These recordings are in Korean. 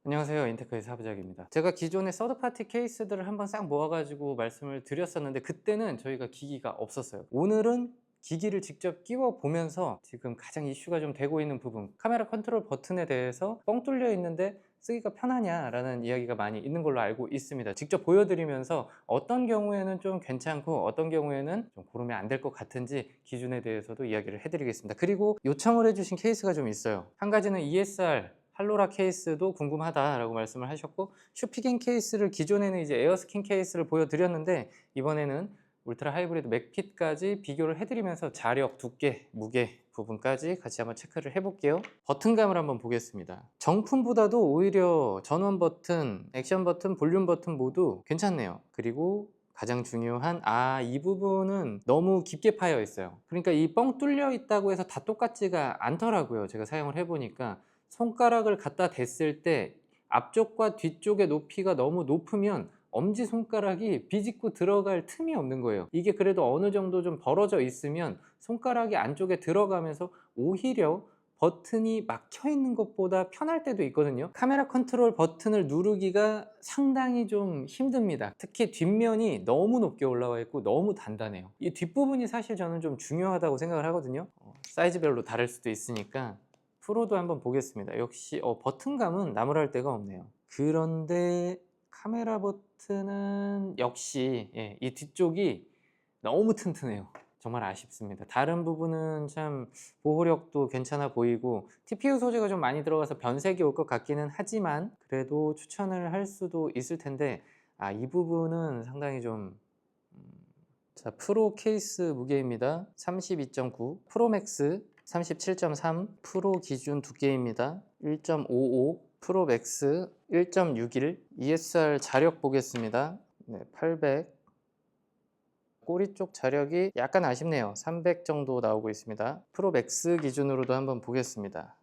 안녕하세요. 인테크의 사부작입니다. 제가 기존의 서드파티 케이스들을 한번 싹 모아가지고 말씀을 드렸었는데 그때는 저희가 기기가 없었어요. 오늘은 기기를 직접 끼워 보면서 지금 가장 이슈가 좀 되고 있는 부분, 카메라 컨트롤 버튼에 대해서 뻥 뚫려 있는데 쓰기가 편하냐라는 이야기가 많이 있는 걸로 알고 있습니다. 직접 보여드리면서 어떤 경우에는 좀 괜찮고 어떤 경우에는 좀 고르면 안 될 것 같은지 기준에 대해서도 이야기를 해드리겠습니다. 그리고 요청을 해주신 케이스가 좀 있어요. 한 가지는 ESR 할로라 케이스도 궁금하다라고 말씀을 하셨고, 슈피겐 케이스를 기존에는 이제 에어스킨 케이스를 보여드렸는데 이번에는 울트라 하이브리드 맥핏까지 비교를 해드리면서 자력, 두께, 무게 부분까지 같이 한번 체크를 해볼게요. 버튼감을 한번 보겠습니다. 정품보다도 오히려 전원 버튼, 액션 버튼, 볼륨 버튼 모두 괜찮네요. 그리고 가장 중요한 이 부분은 너무 깊게 파여 있어요. 그러니까 이 뻥 뚫려 있다고 해서 다 똑같지가 않더라고요. 제가 사용을 해보니까 손가락을 갖다 댔을 때 앞쪽과 뒤쪽의 높이가 너무 높으면 엄지손가락이 비집고 들어갈 틈이 없는 거예요. 이게 그래도 어느 정도 좀 벌어져 있으면 손가락이 안쪽에 들어가면서 오히려 버튼이 막혀 있는 것보다 편할 때도 있거든요. 카메라 컨트롤 버튼을 누르기가 상당히 좀 힘듭니다. 특히 뒷면이 너무 높게 올라와 있고 너무 단단해요. 이 뒷부분이 사실 저는 좀 중요하다고 생각을 하거든요. 사이즈별로 다를 수도 있으니까 프로도 한번 보겠습니다. 역시 버튼감은 나무랄 데가 없네요. 그런데 카메라 버튼은 역시 이 뒤쪽이 너무 튼튼해요. 정말 아쉽습니다. 다른 부분은 참 보호력도 괜찮아 보이고 TPU 소재가 좀 많이 들어가서 변색이 올 것 같기는 하지만 그래도 추천을 할 수도 있을 텐데 이 부분은 상당히 좀 자, 프로 케이스 무게입니다. 32.9, 프로맥스 37.3, 프로 기준 두께입니다. 1.55, 프로맥스 1.61, ESR 자력 보겠습니다. 800. 꼬리 쪽 자력이 약간 아쉽네요. 300 정도 나오고 있습니다. 프로맥스 기준으로도 한번 보겠습니다.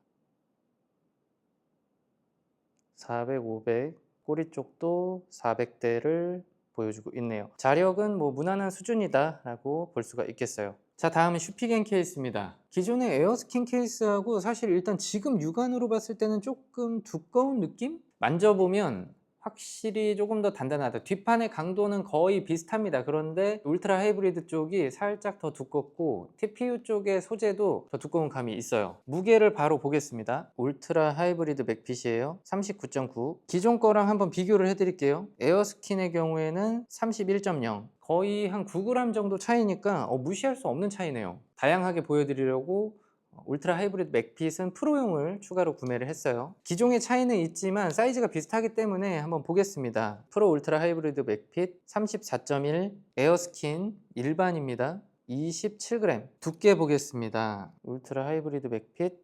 400, 500, 꼬리 쪽도 400대를 보여주고 있네요. 자력은 뭐 무난한 수준이다 라고 볼 수가 있겠어요. 자, 다음은 슈피겐 케이스입니다. 기존의 에어스킨 케이스하고 사실 일단 지금 육안으로 봤을 때는 조금 두꺼운 느낌? 만져보면 확실히 조금 더 단단하다. 뒷판의 강도는 거의 비슷합니다. 그런데 울트라 하이브리드 쪽이 살짝 더 두껍고 TPU 쪽의 소재도 더 두꺼운 감이 있어요. 무게를 바로 보겠습니다. 울트라 하이브리드 맥핏이에요. 39.9. 기존 거랑 한번 비교를 해드릴게요. 에어스킨의 경우에는 31.0. 거의 한 9g 정도 차이니까 무시할 수 없는 차이네요. 다양하게 보여드리려고 울트라 하이브리드 맥핏은 프로용을 추가로 구매를 했어요. 기종의 차이는 있지만 사이즈가 비슷하기 때문에 한번 보겠습니다. 프로 울트라 하이브리드 맥핏 34.1, 에어스킨 일반입니다. 27g. 두께 보겠습니다. 울트라 하이브리드 맥핏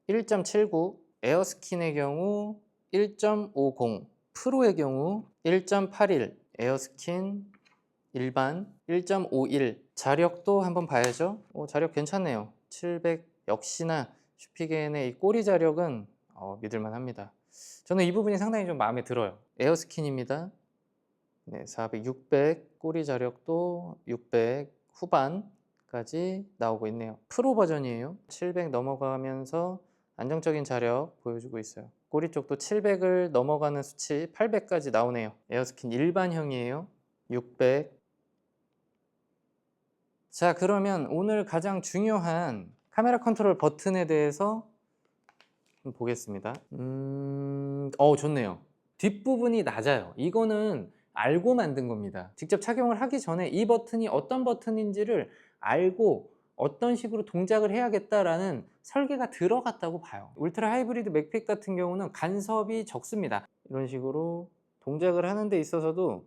1.79, 에어스킨의 경우 1.50, 프로의 경우 1.81, 에어스킨 일반 1.51. 자력도 한번 봐야죠. 자력 괜찮네요. 700. 역시나 슈피겐의 이 꼬리 자력은 믿을만 합니다. 저는 이 부분이 상당히 좀 마음에 들어요. 에어스킨입니다. 400, 600. 꼬리 자력도 600 후반까지 나오고 있네요. 프로 버전이에요. 700 넘어가면서 안정적인 자력 보여주고 있어요. 꼬리 쪽도 700을 넘어가는 수치 800까지 나오네요. 에어스킨 일반형이에요. 600. 자, 그러면 오늘 가장 중요한 카메라 컨트롤 버튼에 대해서 보겠습니다. 좋네요. 뒷부분이 낮아요. 이거는 알고 만든 겁니다. 직접 착용을 하기 전에 이 버튼이 어떤 버튼인지를 알고 어떤 식으로 동작을 해야겠다라는 설계가 들어갔다고 봐요. 울트라 하이브리드 맥핏 같은 경우는 간섭이 적습니다. 이런 식으로 동작을 하는 데 있어서도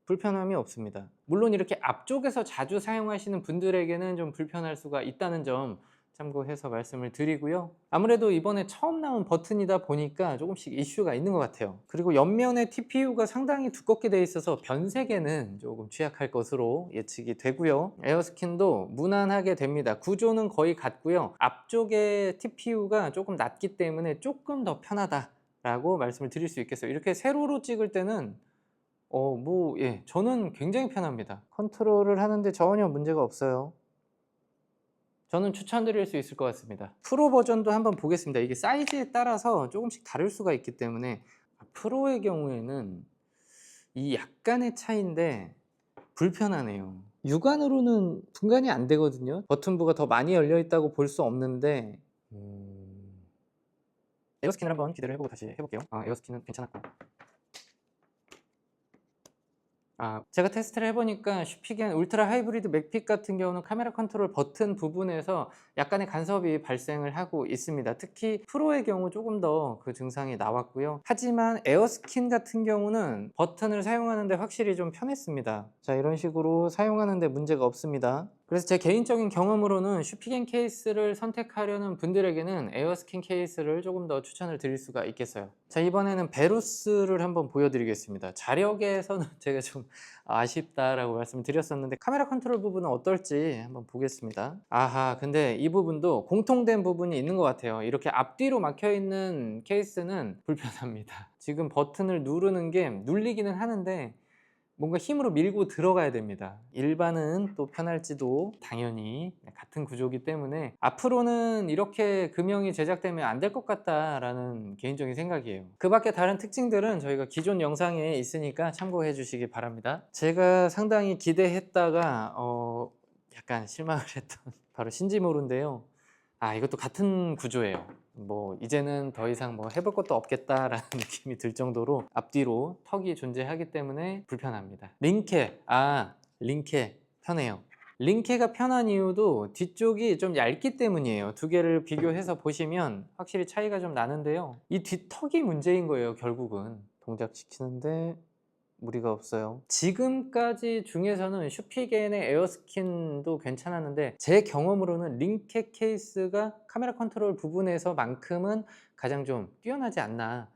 불편함이 없습니다. 물론 이렇게 앞쪽에서 자주 사용하시는 분들에게는 좀 불편할 수가 있다는 점 참고해서 말씀을 드리고요. 아무래도 이번에 처음 나온 버튼이다 보니까 조금씩 이슈가 있는 것 같아요. 그리고 옆면에 TPU가 상당히 두껍게 되어 있어서 변색에는 조금 취약할 것으로 예측이 되고요. 에어스킨도 무난하게 됩니다. 구조는 거의 같고요. 앞쪽에 TPU가 조금 낮기 때문에 조금 더 편하다 라고 말씀을 드릴 수 있겠어요. 이렇게 세로로 찍을 때는 저는 굉장히 편합니다. 컨트롤을 하는데 전혀 문제가 없어요. 저는 추천드릴 수 있을 것 같습니다. 프로 버전도 한번 보겠습니다. 이게 사이즈에 따라서 조금씩 다를 수가 있기 때문에 프로의 경우에는 이 약간의 차이인데 불편하네요. 육안으로는 분간이 안 되거든요. 버튼부가 더 많이 열려 있다고 볼 수 없는데 에어스킨을 한번 기대를 해보고 다시 해볼게요. 에어스킨은 괜찮았고, 제가 테스트를 해보니까 슈피겐 울트라 하이브리드 맥픽 같은 경우는 카메라 컨트롤 버튼 부분에서 약간의 간섭이 발생을 하고 있습니다. 특히 프로의 경우 조금 더 그 증상이 나왔고요. 하지만 에어스킨 같은 경우는 버튼을 사용하는데 확실히 좀 편했습니다. 자, 이런 식으로 사용하는데 문제가 없습니다. 그래서 제 개인적인 경험으로는 슈피겐 케이스를 선택하려는 분들에게는 에어스킨 케이스를 조금 더 추천을 드릴 수가 있겠어요. 자, 이번에는 베루스를 한번 보여드리겠습니다. 자력에서는 제가 좀 아쉽다라고 말씀을 드렸었는데 카메라 컨트롤 부분은 어떨지 한번 보겠습니다. 근데 이 부분도 공통된 부분이 있는 것 같아요. 이렇게 앞뒤로 막혀있는 케이스는 불편합니다. 지금 버튼을 누르는 게 눌리기는 하는데 뭔가 힘으로 밀고 들어가야 됩니다. 일반은 또 편할지도 당연히 같은 구조이기 때문에 앞으로는 이렇게 금형이 제작되면 안 될 것 같다라는 개인적인 생각이에요. 그 밖에 다른 특징들은 저희가 기존 영상에 있으니까 참고해 주시기 바랍니다. 제가 상당히 기대했다가 약간 실망을 했던 바로 신지모루인데요. 이것도 같은 구조예요. 뭐 이제는 더 이상 뭐 해볼 것도 없겠다라는 느낌이 들 정도로 앞뒤로 턱이 존재하기 때문에 불편합니다. 링케 편해요. 링케가 편한 이유도 뒤쪽이 좀 얇기 때문이에요. 두 개를 비교해서 보시면 확실히 차이가 좀 나는데요. 이 뒷턱이 문제인 거예요. 결국은 동작시키는데 무리가 없어요. 지금까지 중에서는 슈피겐의 에어스킨도 괜찮았는데 제 경험으로는 링켓 케이스가 카메라 컨트롤 부분에서만큼은 가장 좀 뛰어나지 않나.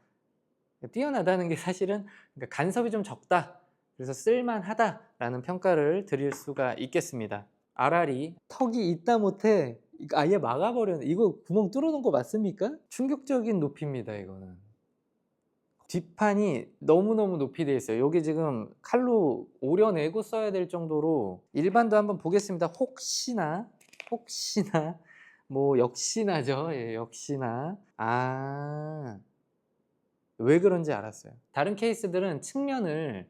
뛰어나다는 게 사실은 그러니까 간섭이 좀 적다, 그래서 쓸만하다라는 평가를 드릴 수가 있겠습니다. RR이 턱이 있다 못해 아예 막아버렸네. 이거 구멍 뚫어놓은 거 맞습니까? 충격적인 높이입니다. 이거는 뒷판이 너무너무 높이 되어 있어요. 여기 지금 칼로 오려내고 써야 될 정도로. 일반도 한번 보겠습니다. 혹시나 뭐 역시나죠. 예, 역시나. 왜 그런지 알았어요. 다른 케이스들은 측면을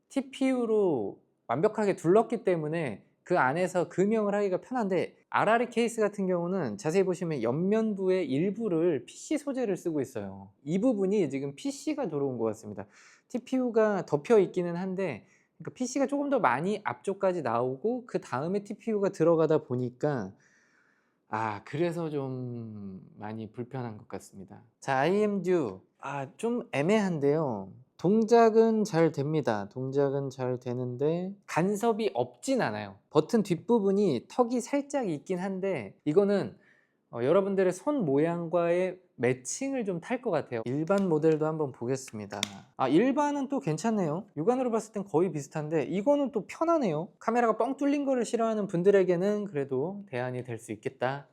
TPU로 완벽하게 둘렀기 때문에 그 안에서 금형을 하기가 편한데 RRE 케이스 같은 경우는 자세히 보시면 옆면부의 일부를 PC 소재를 쓰고 있어요. 이 부분이 지금 PC가 들어온 것 같습니다. TPU가 덮여 있기는 한데 그러니까 PC가 조금 더 많이 앞쪽까지 나오고 그 다음에 TPU가 들어가다 보니까 그래서 좀 많이 불편한 것 같습니다. 자, IMDU 좀 애매한데요. 동작은 잘 됩니다. 동작은 잘 되는데 간섭이 없진 않아요. 버튼 뒷부분이 턱이 살짝 있긴 한데 이거는 여러분들의 손 모양과의 매칭을 좀 탈 것 같아요. 일반 모델도 한번 보겠습니다. 일반은 또 괜찮네요. 육안으로 봤을 땐 거의 비슷한데 이거는 또 편하네요. 카메라가 뻥 뚫린 거를 싫어하는 분들에게는 그래도 대안이 될 수 있겠다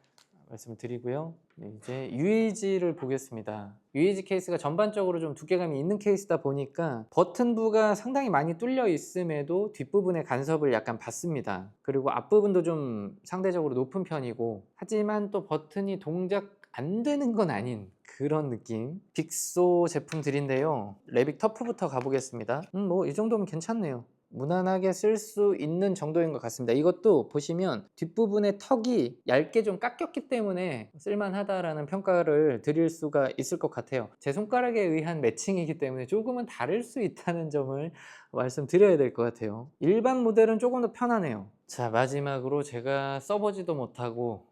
말씀을 드리고요. 이제 UAG를 보겠습니다. UAG 케이스가 전반적으로 좀 두께감이 있는 케이스다 보니까 버튼부가 상당히 많이 뚫려 있음에도 뒷부분에 간섭을 약간 받습니다. 그리고 앞부분도 좀 상대적으로 높은 편이고, 하지만 또 버튼이 동작 안 되는 건 아닌 그런 느낌. 빅소 제품들인데요. 레빅 터프부터 가보겠습니다. 뭐 이 정도면 괜찮네요. 무난하게 쓸 수 있는 정도인 것 같습니다. 이것도 보시면 뒷부분에 턱이 얇게 좀 깎였기 때문에 쓸만하다라는 평가를 드릴 수가 있을 것 같아요. 제 손가락에 의한 매칭이기 때문에 조금은 다를 수 있다는 점을 말씀드려야 될 것 같아요. 일반 모델은 조금 더 편하네요. 자, 마지막으로 제가 써보지도 못하고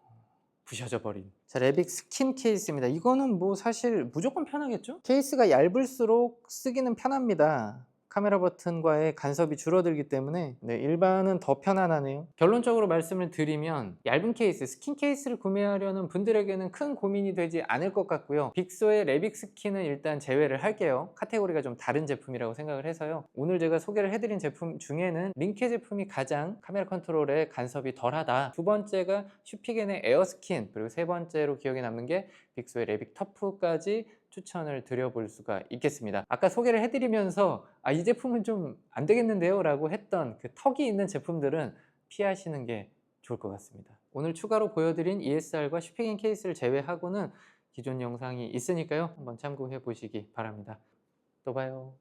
부셔져 버린 레빅 스킨 케이스입니다. 이거는 뭐 사실 무조건 편하겠죠? 케이스가 얇을수록 쓰기는 편합니다. 카메라 버튼과의 간섭이 줄어들기 때문에 일반은 더 편안하네요. 결론적으로 말씀을 드리면 얇은 케이스, 스킨 케이스를 구매하려는 분들에게는 큰 고민이 되지 않을 것 같고요. 빅소의 레빅 스킨은 일단 제외를 할게요. 카테고리가 좀 다른 제품이라고 생각을 해서요. 오늘 제가 소개를 해드린 제품 중에는 링케 제품이 가장 카메라 컨트롤에 간섭이 덜하다. 두 번째가 슈피겐의 에어스킨, 그리고 세 번째로 기억에 남는 게 빅소의 레빅 터프까지 추천을 드려볼 수가 있겠습니다. 아까 소개를 해드리면서 이 제품은 좀 안 되겠는데요 라고 했던 그 턱이 있는 제품들은 피하시는 게 좋을 것 같습니다. 오늘 추가로 보여드린 ESR과 슈피겐 케이스를 제외하고는 기존 영상이 있으니까요. 한번 참고해 보시기 바랍니다. 또 봐요.